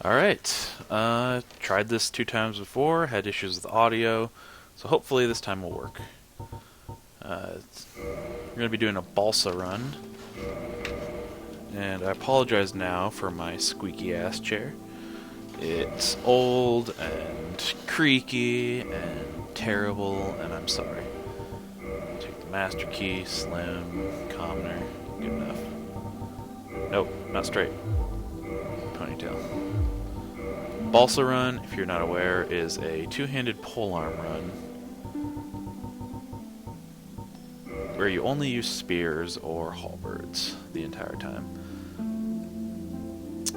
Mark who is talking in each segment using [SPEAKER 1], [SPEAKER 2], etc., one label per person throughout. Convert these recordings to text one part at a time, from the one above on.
[SPEAKER 1] Alright, tried this 2 times before, had issues with audio, so hopefully this time will work. We're going to be doing a Balsa run, and I apologize now for my squeaky ass chair. It's old and creaky and terrible, and I'm sorry. Take the master key, slim, commoner, good enough. Nope, not straight. Ponytail. Balsa run, if you're not aware, is a two-handed polearm run where you only use spears or halberds the entire time.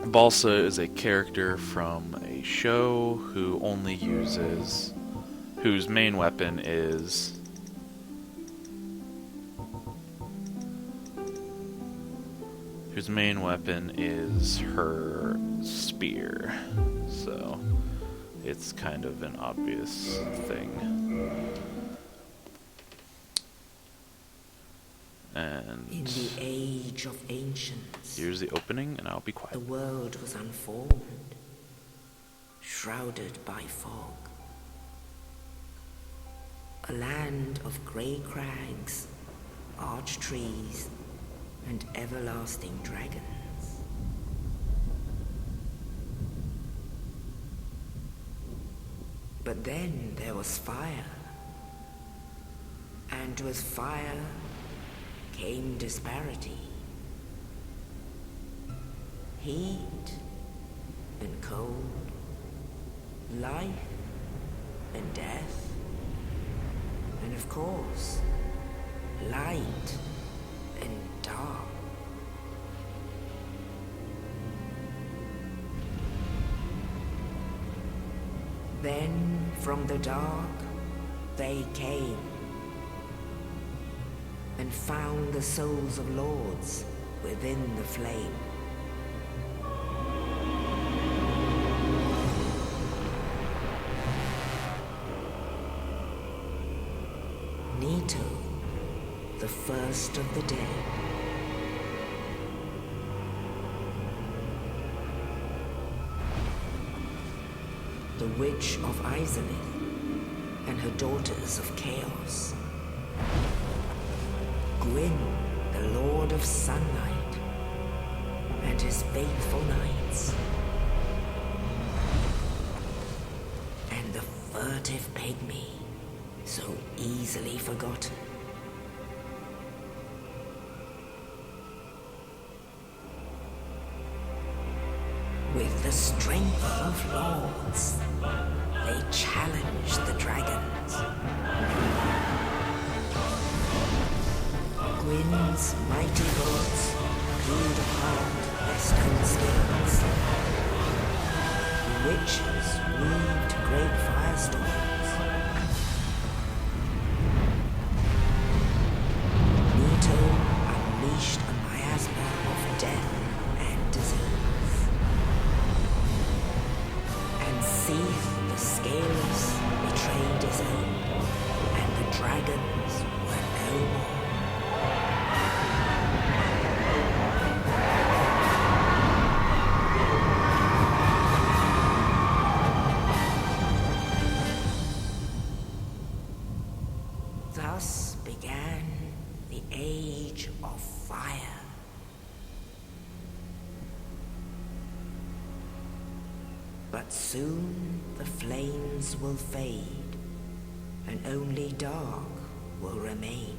[SPEAKER 1] Balsa is a character from a show whose main weapon is her spear. So it's kind of an obvious thing. And
[SPEAKER 2] in the age of ancients,
[SPEAKER 1] here's the opening, and I'll be quiet.
[SPEAKER 2] the world was unformed, shrouded by fog. A land of grey crags, arch trees, and everlasting dragons. But then there was fire, and with fire came disparity. Heat and cold, life and death, and of course, light and dark. Then from the dark they came and found the souls of lords within the flame. Nito, the first of the dead. The Witch of Izalith and her daughters of Chaos. Gwyn, the Lord of Sunlight, and his faithful knights. And the furtive pygmy, so easily forgotten. With the strength of lords, they challenged the dragons. Gwyn's mighty bullets peeled apart their stone skins. The witches weaved great firestorms. Nito unleashed a miasma of death and disease. And Seath the Scaleless betrayed his own, and the dragons were no more. Thus began the Age of Fire. But soon the flames will fade, and only dark will remain.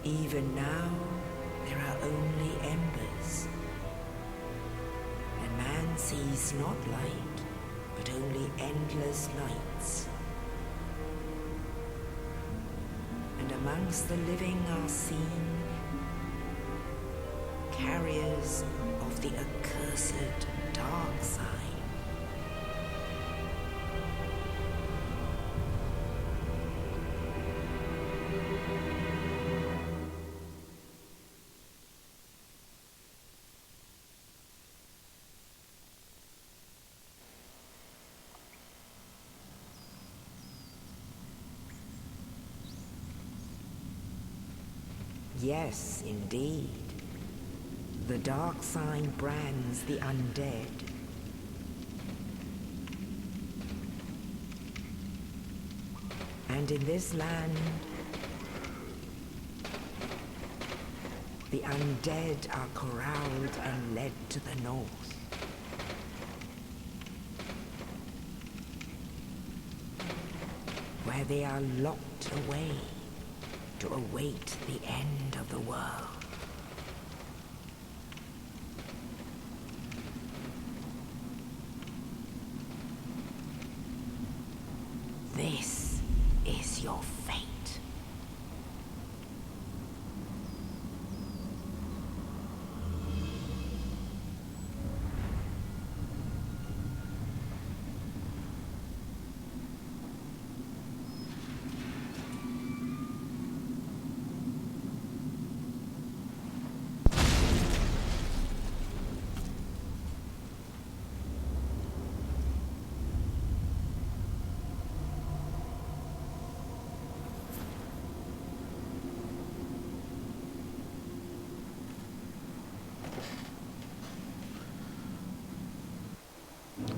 [SPEAKER 2] Even now, there are only embers. And man sees not light, but only endless nights. And amongst the living are seen carriers of the accursed dark side. Yes, indeed. The dark sign brands the undead. And in this land, the undead are corralled and led to the north. Where they are locked away to await the end of the world. This is your fate.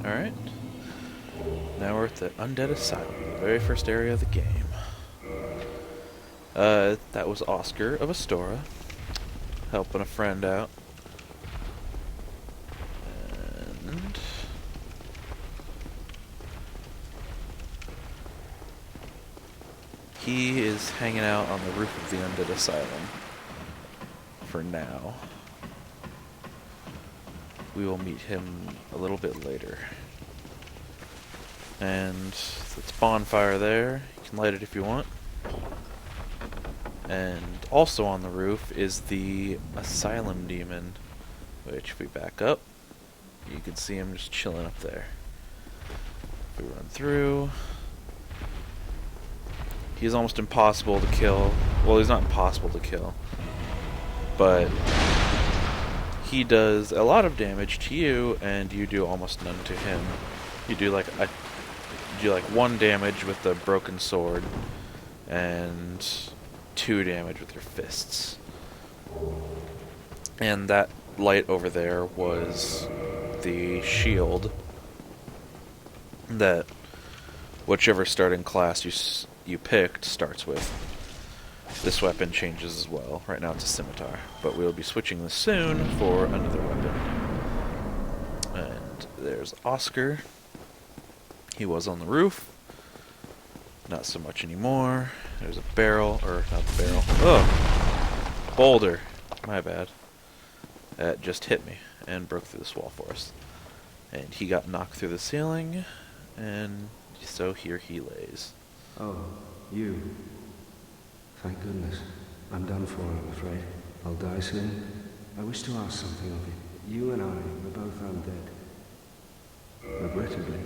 [SPEAKER 1] Alright. Now we're at the Undead Asylum, the very first area of the game. That was Oscar of Astora, helping a friend out. And he is hanging out on the roof of the Undead Asylum for now. We will meet him a little bit later. And it's bonfire there. You can light it if you want. And also on the roof is the Asylum Demon, which if we back up, you can see him just chilling up there. If we run through, he's almost impossible to kill. Well, he's not impossible to kill, but he does a lot of damage to you, and you do almost none to him. You do like 1 damage with the broken sword, and 2 damage with your fists. And that light over there was the shield that whichever starting class you picked starts with. This weapon changes as well. Right now it's a scimitar, but we'll be switching this soon for another weapon. And there's Oscar. He was on the roof. Not so much anymore. There's a barrel, or not the barrel. Oh! Boulder. My bad. That just hit me and broke through this wall for us. And he got knocked through the ceiling, and so here he lays.
[SPEAKER 3] Oh, you. Thank goodness. I'm done for, I'm afraid. I'll die soon. I wish to ask something of you. You and I were both undead. Regrettably,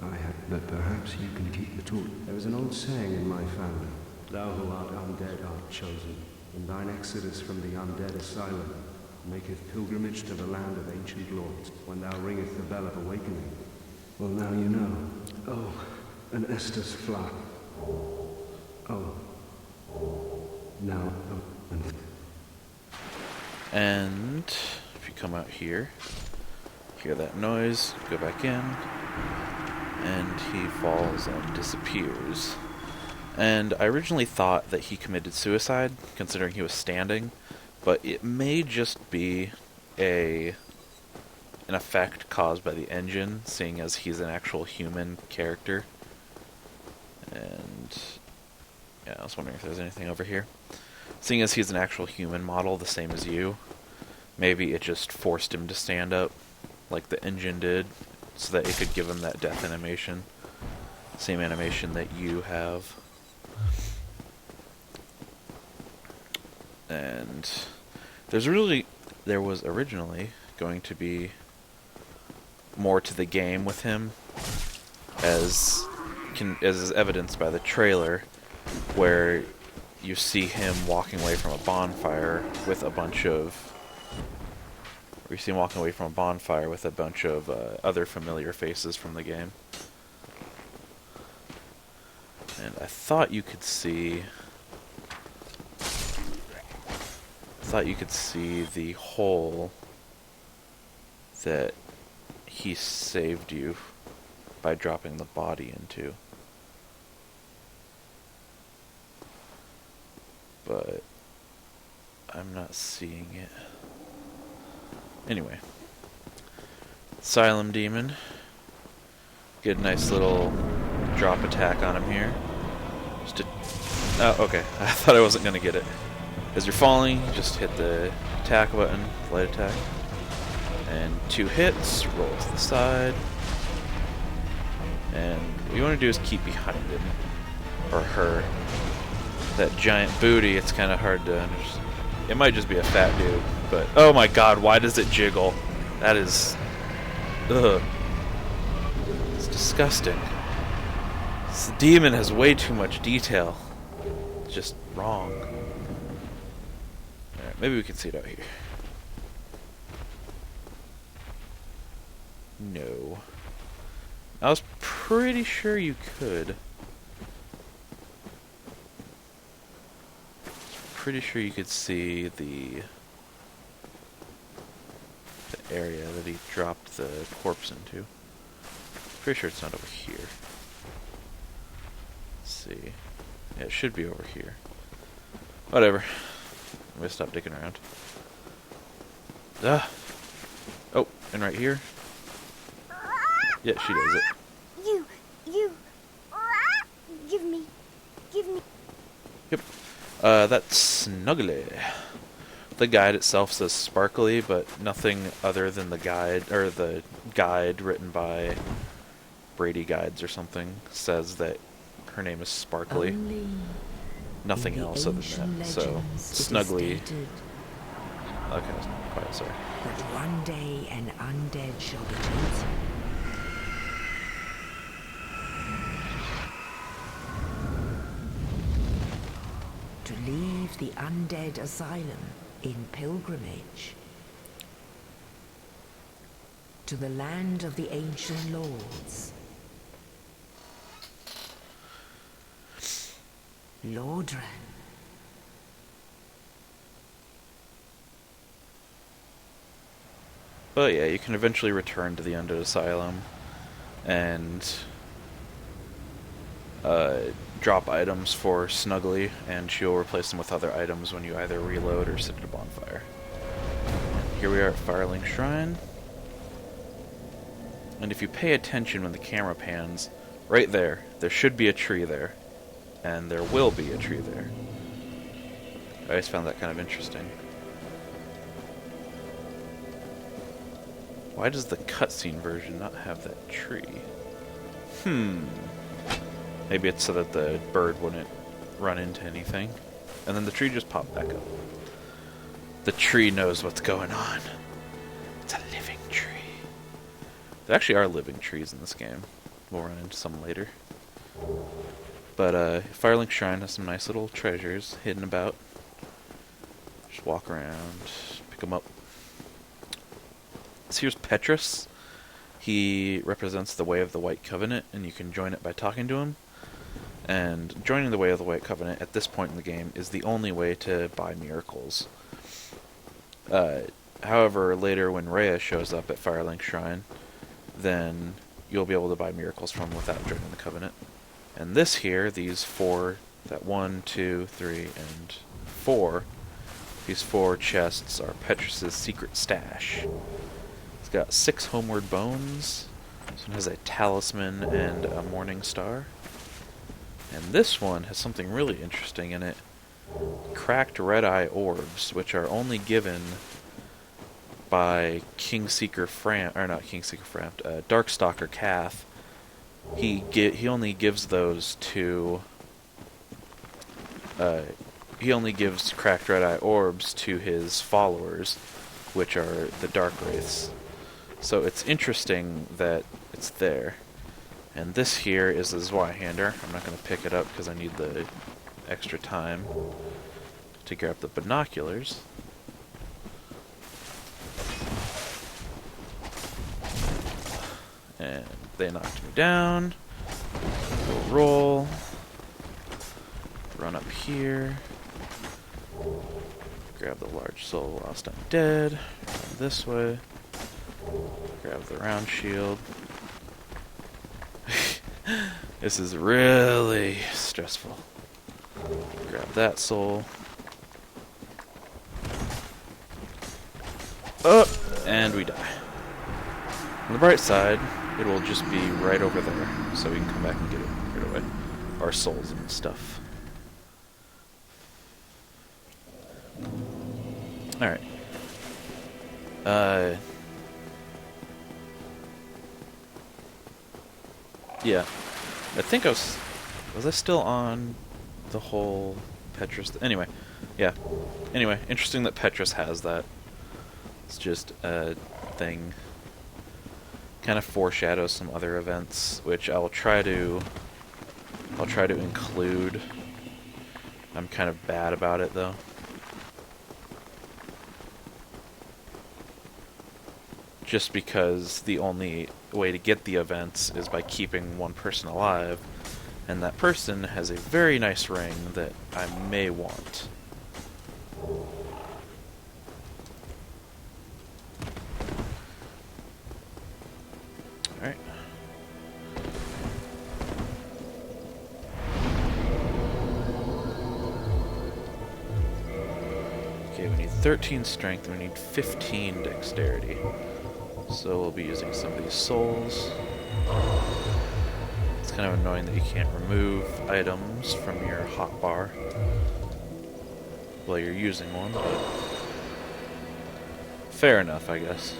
[SPEAKER 3] I had, but perhaps you can keep the torch. There is an old saying in my family. Thou who art undead art chosen. In thine exodus from the undead asylum, maketh pilgrimage to the land of ancient lords, when thou ringeth the bell of awakening. Well, now you know. Oh, an Estus Fla. Oh. Now,
[SPEAKER 1] And if you come out here, hear that noise, go back in, and he falls and disappears. And I originally thought that he committed suicide, considering he was standing, but it may just be an effect caused by the engine, seeing as he's an actual human character. And yeah, I was wondering if there's anything over here. Seeing as he's an actual human model, the same as you, maybe it just forced him to stand up, like the engine did, so that it could give him that death animation. Same animation that you have. And there was originally going to be more to the game with him, as is evidenced by the trailer, where you see him walking away from a bonfire with a bunch of other familiar faces from the game. And I thought you could see thought you could see the hole that he saved you by dropping the body into. But I'm not seeing it. Anyway. Asylum Demon. Get a nice little drop attack on him here. Just to... Oh, okay. I thought I wasn't going to get it. As you're falling, you just hit the attack button, light attack. And 2 hits, roll to the side. And what you want to do is keep behind him. Or her. That giant booty, it's kind of hard to understand. It might just be a fat dude, but... Oh my god, why does it jiggle? That is... Ugh. It's disgusting. This demon has way too much detail. It's just wrong. Alright, maybe we can see it out here. No. I was pretty sure you could. Pretty sure you could see the area that he dropped the corpse into. Pretty sure it's not over here. Let's see. Yeah, it should be over here. Whatever. I'm gonna stop digging around. Ah. Oh, and right here. Yeah, she does it.
[SPEAKER 4] Give me.
[SPEAKER 1] Yep. That's Snuggly. The guide itself says sparkly, but nothing other than the guide, or the guide written by Brady Guides or something, says that her name is Sparkly.
[SPEAKER 2] Only
[SPEAKER 1] Nothing
[SPEAKER 2] in the
[SPEAKER 1] else other than
[SPEAKER 2] ancient
[SPEAKER 1] that. So,
[SPEAKER 2] legends it is
[SPEAKER 1] Snuggly.
[SPEAKER 2] stated
[SPEAKER 1] Okay, quiet, sorry.
[SPEAKER 2] that one day an undead shall be chosen. To leave the undead asylum in pilgrimage to the land of the ancient lords. Lordran.
[SPEAKER 1] But yeah, you can eventually return to the Undead Asylum and drop items for Snuggly, and she'll replace them with other items when you either reload or sit at a bonfire. And here we are at Firelink Shrine. And if you pay attention when the camera pans, right there should be a tree there. And there will be a tree there. I always found that kind of interesting. Why does the cutscene version not have that tree? Maybe it's so that the bird wouldn't run into anything. And then the tree just popped back up. The tree knows what's going on. It's a living tree. There actually are living trees in this game. We'll run into some later. But Firelink Shrine has some nice little treasures hidden about. Just walk around, pick them up. So here's Petrus. He represents the Way of the White Covenant, and you can join it by talking to him. And joining the Way of the White Covenant at this point in the game is the only way to buy miracles. However, later when Rhea shows up at Firelink Shrine, then you'll be able to buy miracles from him without joining the Covenant. And this here, these 4, that 1, 2, 3, and 4, these 4 chests are Petrus's secret stash. It's got 6 homeward bones. This one has a talisman and a morning star. And this one has something really interesting in it. Cracked red-eye orbs, which are only given by Darkstalker Cath. He only gives those to... he only gives cracked red-eye orbs to his followers, which are the Dark Wraiths. So it's interesting that it's there. And this here is a Zweihander. I'm not going to pick it up because I need the extra time to grab the binoculars. And they knocked me down. We'll roll. Run up here. Grab the large soul whilst I'm dead. Run this way. Grab the round shield. This is really stressful. Grab that soul. And we die. On the bright side, it will just be right over there, so we can come back and get it right away. Our souls and stuff. Alright. Yeah. I think was I still on the whole Petrus? Anyway. Yeah. Anyway, interesting that Petrus has that. It's just a thing. Kind of foreshadows some other events, which I'll try to include. I'm kind of bad about it though. Just because the only way to get the events is by keeping one person alive, and that person has a very nice ring that I may want. Alright. Okay, we need 13 strength, we need 15 dexterity. So we'll be using some of these souls. It's kind of annoying that you can't remove items from your hotbar while you're using one, but fair enough, I guess.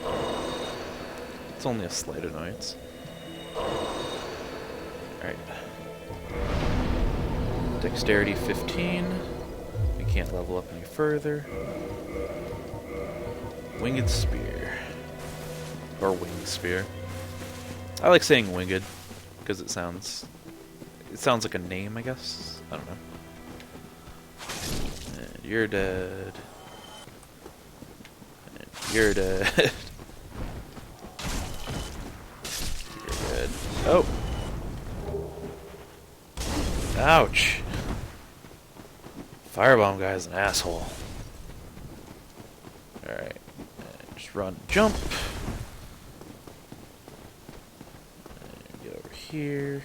[SPEAKER 1] It's only a slight annoyance. Alright. Dexterity 15. We can't level up any further. Winged Spear. Or winged spear. I like saying winged because it sounds like a name, I guess. I don't know. And you're dead. And you're dead. You're dead. Oh. Ouch. Firebomb guy's an asshole. Alright. Just run, jump. Here.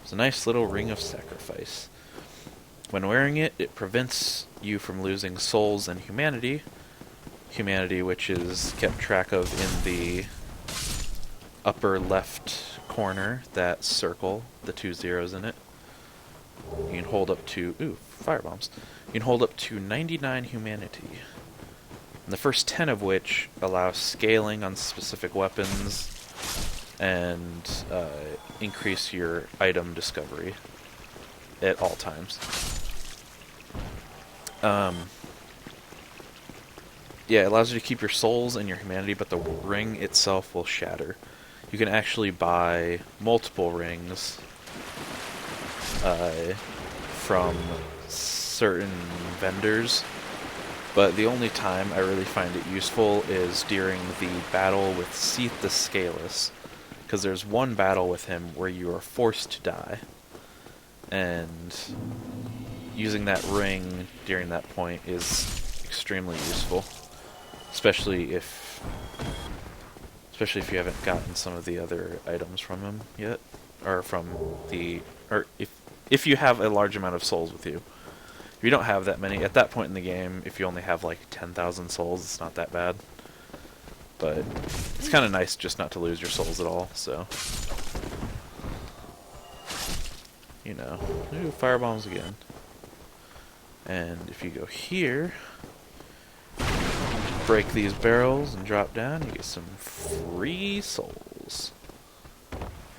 [SPEAKER 1] It's a nice little ring of sacrifice. When wearing it, it prevents you from losing souls and humanity. Humanity, which is kept track of in the upper left corner, that circle, the 2 zeros in it. You can hold up to... Ooh, firebombs. You can hold up to 99 humanity. And the first 10 of which allow scaling on specific weapons and increase your item discovery at all times. Yeah, it allows you to keep your souls and your humanity, but the ring itself will shatter. You can actually buy multiple rings from certain vendors, but the only time I really find it useful is during the battle with Seath the Scaleless. Because there's one battle with him where you are forced to die, and using that ring during that point is extremely useful, especially if you haven't gotten some of the other items from him yet, or if you have a large amount of souls with you. If you don't have that many at that point in the game, if you only have like 10,000 souls, it's not that bad. But it's kind of nice just not to lose your souls at all, so... You know. Ooh, firebombs again. And if you go here, break these barrels and drop down, you get some free souls.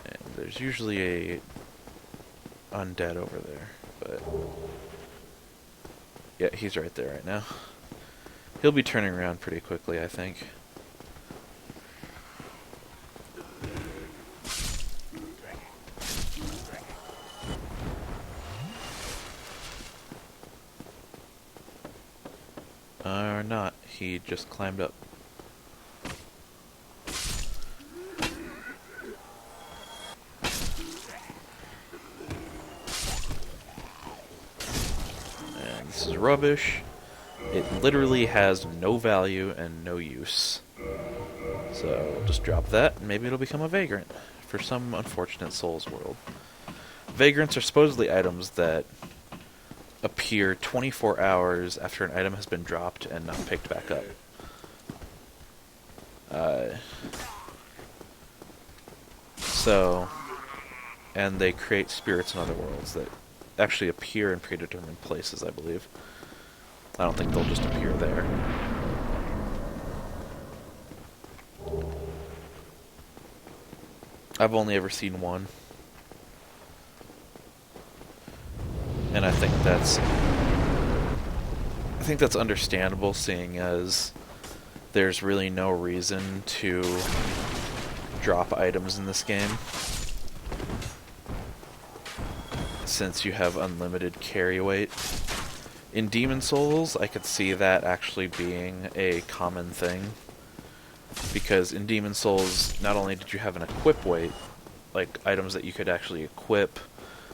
[SPEAKER 1] And there's usually a undead over there, but... Yeah, he's right there right now. He'll be turning around pretty quickly, I think. Or not. He just climbed up. And this is rubbish. It literally has no value and no use. So we'll just drop that, and maybe it'll become a vagrant for some unfortunate Souls world. Vagrants are supposedly items that appear 24 hours after an item has been dropped and not picked back up. And they create spirits in other worlds that actually appear in predetermined places, I believe. I don't think they'll just appear there. I've only ever seen one. And I think that's understandable, seeing as there's really no reason to drop items in this game, since you have unlimited carry weight. In Demon Souls, I could see that actually being a common thing, because in Demon Souls, not only did you have an equip weight, like items that you could actually equip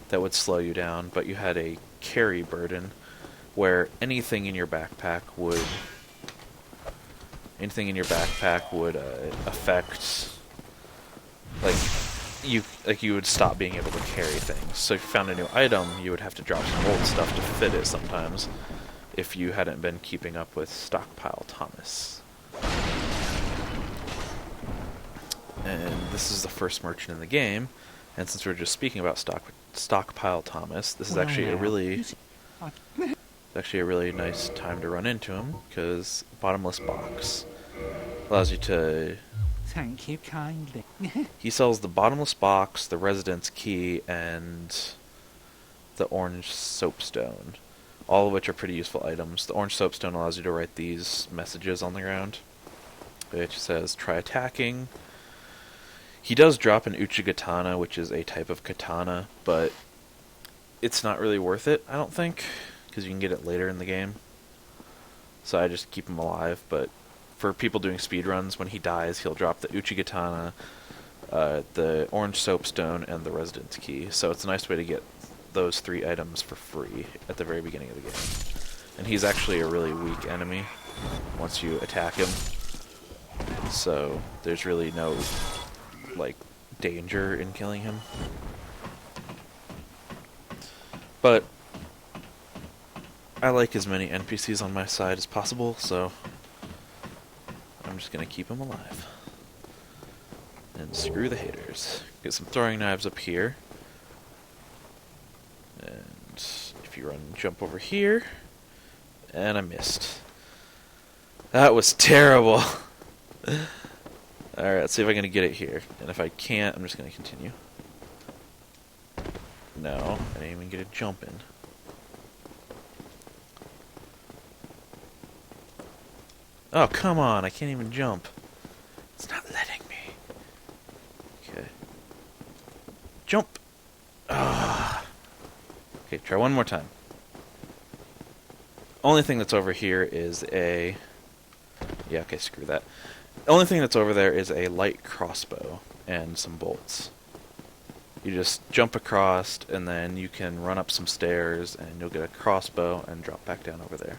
[SPEAKER 1] that would slow you down, but you had a carry burden, where anything in your backpack would affect, you would stop being able to carry things. So if you found a new item, you would have to drop some old stuff to fit it sometimes, if you hadn't been keeping up with Stockpile Thomas. And this is the first merchant in the game, and since we're just speaking about Stockpile Thomas, this is actually a really nice time to run into him, because Bottomless Box allows you to...
[SPEAKER 4] Thank you kindly.
[SPEAKER 1] He sells the Bottomless Box, the Residence Key, and the Orange Soapstone, all of which are pretty useful items. The Orange Soapstone allows you to write these messages on the ground, which says, try attacking. He does drop an Uchigatana, which is a type of katana, but it's not really worth it, I don't think, because you can get it later in the game. So I just keep him alive, but for people doing speedruns, when he dies, he'll drop the Uchigatana, the Orange Soapstone, and the Residence Key. So it's a nice way to get those 3 items for free at the very beginning of the game. And he's actually a really weak enemy once you attack him. So there's really no danger in killing him. But I like as many NPCs on my side as possible, so I'm just gonna keep him alive. And screw the haters. Get some throwing knives up here. And if you jump over here, and I missed. That was terrible. Alright, let's see if I can get it here. And if I can't, I'm just going to continue. No, I didn't even get a jump in. Oh, come on, I can't even jump. It's not letting me. Okay. Jump! Ah. Okay, try one more time. Only thing that's over here is a... Yeah, okay, screw that. The only thing that's over there is a light crossbow and some bolts. You just jump across, and then you can run up some stairs, and you'll get a crossbow and drop back down over there.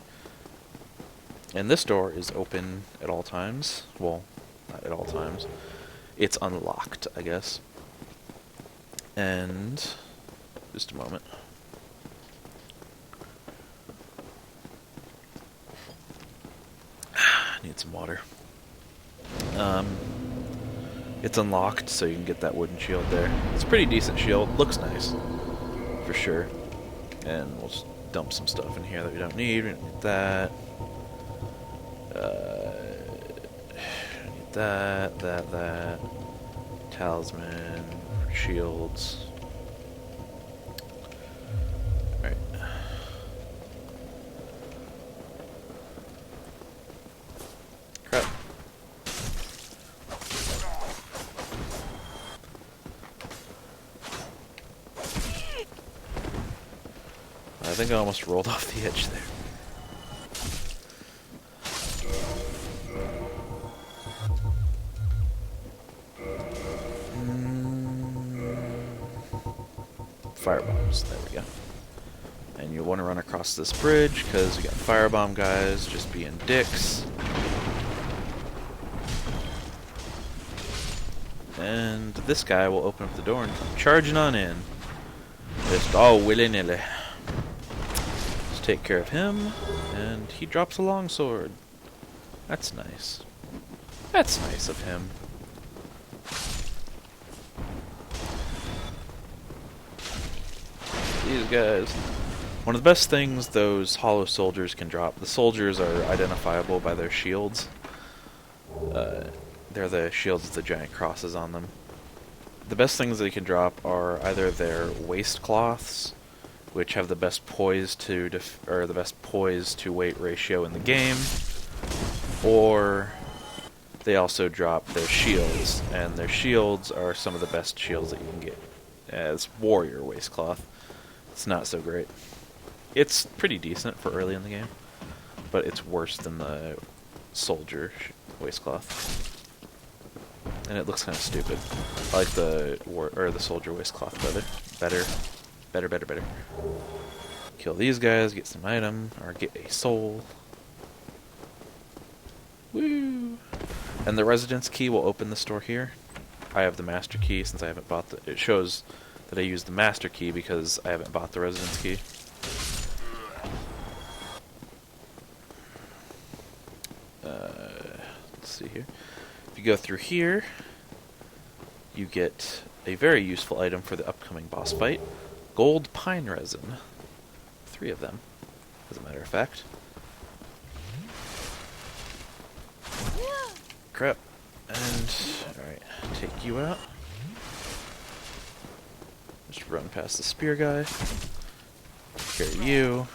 [SPEAKER 1] And this door is open at all times. Well, not at all times. It's unlocked, I guess. And... just a moment. Need some water. It's unlocked, so you can get that wooden shield there. It's a pretty decent shield. Looks nice, for sure. And we'll just dump some stuff in here that we don't need. We don't need that. Need that. Talisman, shields. Alright. Crap. I think I almost rolled off the edge there. Firebombs, there we go. And you want to run across this bridge because you got firebomb guys just being dicks. And this guy will open up the door and come charging on in. Just all willy-nilly. Let's take care of him, and he drops a longsword. That's nice. That's nice of him. These guys. One of the best things those hollow soldiers can drop. The soldiers are identifiable by their shields. They're the shields with the giant crosses on them. The best things they can drop are either their waistcloths, which have the best poise to weight ratio in the game, or they also drop their shields, and their shields are some of the best shields that you can get. As warrior waistcloth, it's not so great. It's pretty decent for early in the game, but it's worse than the soldier waistcloth. And it looks kind of stupid. I like the soldier waistcloth better. Kill these guys, get some item, or get a soul. Woo! And the residence key will open the store here. I have the master key since I haven't bought it shows that I used the master key because I haven't bought the residence key. Let's see here. If you go through here, you get a very useful item for the upcoming boss fight. Gold pine resin. 3 of them, as a matter of fact. Crap. And, alright, take you out. Just run past the spear guy. Take care of you.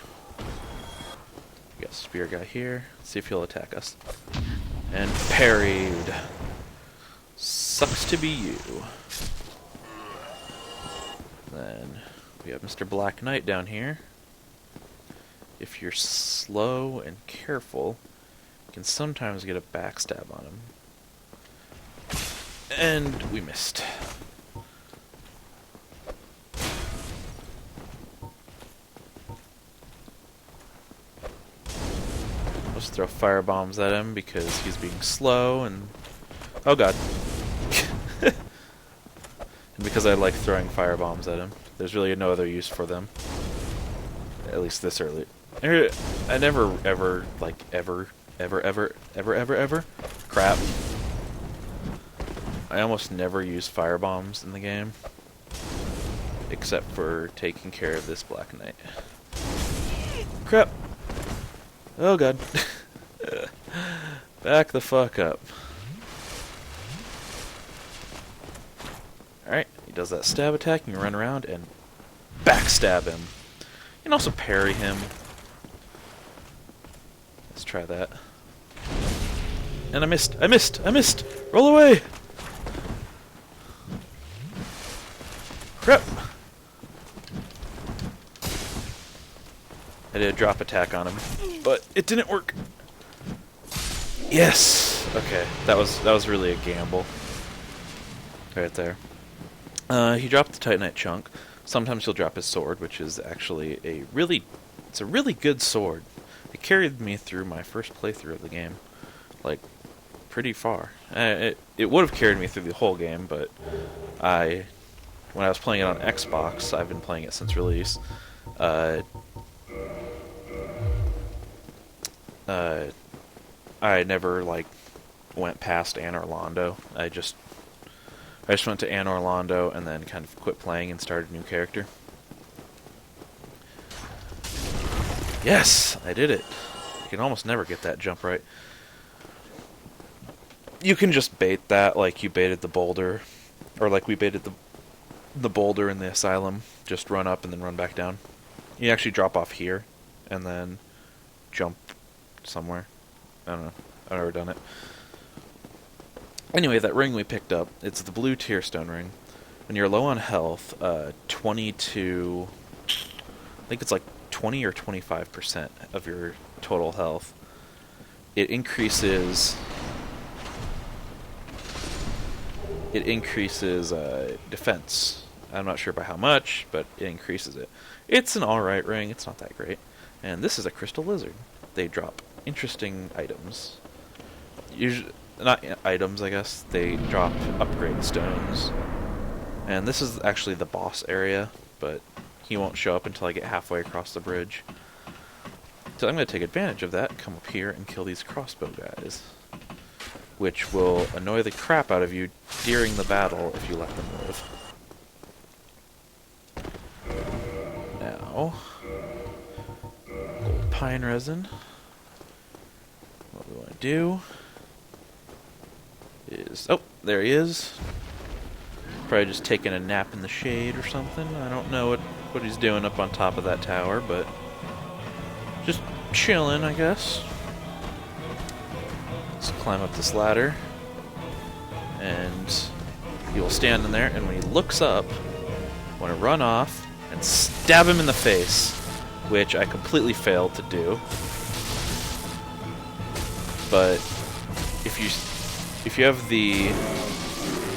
[SPEAKER 1] We got a spear guy here. Let's see if he'll attack us. And parried. Sucks to be you. Then we have Mr. Black Knight down here. If you're slow and careful, you can sometimes get a backstab on him. And we missed. Let's throw fire bombs at him because he's being slow and... Oh god. And because I like throwing fire bombs at him. There's really no other use for them. At least this early. I never ever, like, ever. Crap. I almost never use fire bombs in the game. Except for taking care of this Black Knight. Crap. Oh god. Back the fuck up. Alright, he does that stab attack, and you run around and backstab him. You can also parry him. Let's try that. And I missed! Roll away! Crap! I did a drop attack on him, but it didn't work. Yes! Okay, that was really a gamble. Right there. He dropped the Titanite chunk. Sometimes he'll drop his sword, which is actually a really good sword. It carried me through my first playthrough of the game, like, pretty far. It would have carried me through the whole game, but when I was playing it on Xbox, I've been playing it since release, I never, like, went past Anne Orlando. I just went to Anne Orlando and then kind of quit playing and started a new character. Yes! I did it! You can almost never get that jump right. You can just bait that like you baited the boulder, or like we baited the boulder in the asylum. Just run up and then run back down. You actually drop off here and then jump somewhere. I don't know. I've never done it. Anyway, that ring we picked up, it's the blue Tearstone ring. When you're low on health, 20 to... I think it's like 20 or 25% of your total health. It increases... defense I'm not sure by how much, but it increases it. It's an alright ring, it's not that great. And this is a crystal lizard. They drop interesting items. Usually, not items, I guess. They drop upgrade stones. And this is actually the boss area, but he won't show up until I get halfway across the bridge. So I'm going to take advantage of that, come up here and kill these crossbow guys, which will annoy the crap out of you during the battle if you let them live. Now, gold pine resin. What we want to do is... Oh, there he is. Probably just taking a nap in the shade or something. I don't know what he's doing up on top of that tower, but just chilling, I guess. Let's climb up this ladder. And he will stand in there, and when he looks up, I want to run off and stab him in the face, which I completely failed to do. But if you have the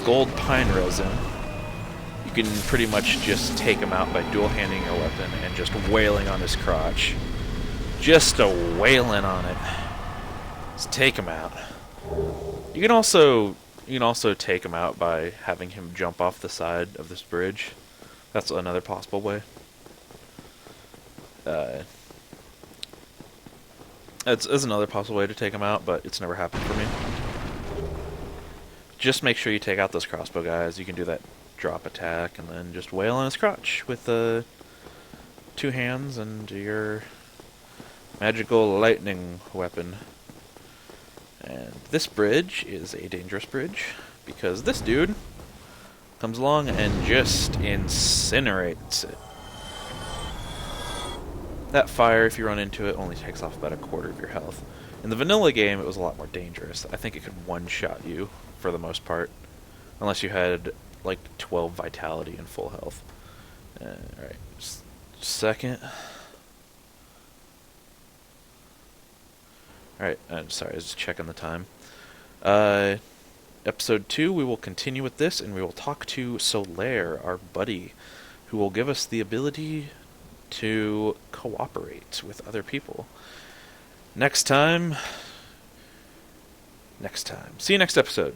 [SPEAKER 1] gold pine resin, you can pretty much just take him out by dual-handing your weapon and just wailing on his crotch. Just a wailing on it. Just take him out. You can also take him out by having him jump off the side of this bridge. That's another possible way. It's another possible way to take him out, but it's never happened for me. Just make sure you take out those crossbow guys. You can do that drop attack and then just wail on his crotch with 2 hands and your magical lightning weapon. And this bridge is a dangerous bridge because this dude comes along and just incinerates it. That fire, if you run into it, only takes off about a quarter of your health. In the vanilla game, it was a lot more dangerous. I think it could one-shot you for the most part, unless you had like 12 vitality and full health. Alright, just a second. Alright, I'm sorry, I was just checking the time. Episode 2, we will continue with this, and we will talk to Solaire, our buddy, who will give us the ability to cooperate with other people. Next time. See you next episode.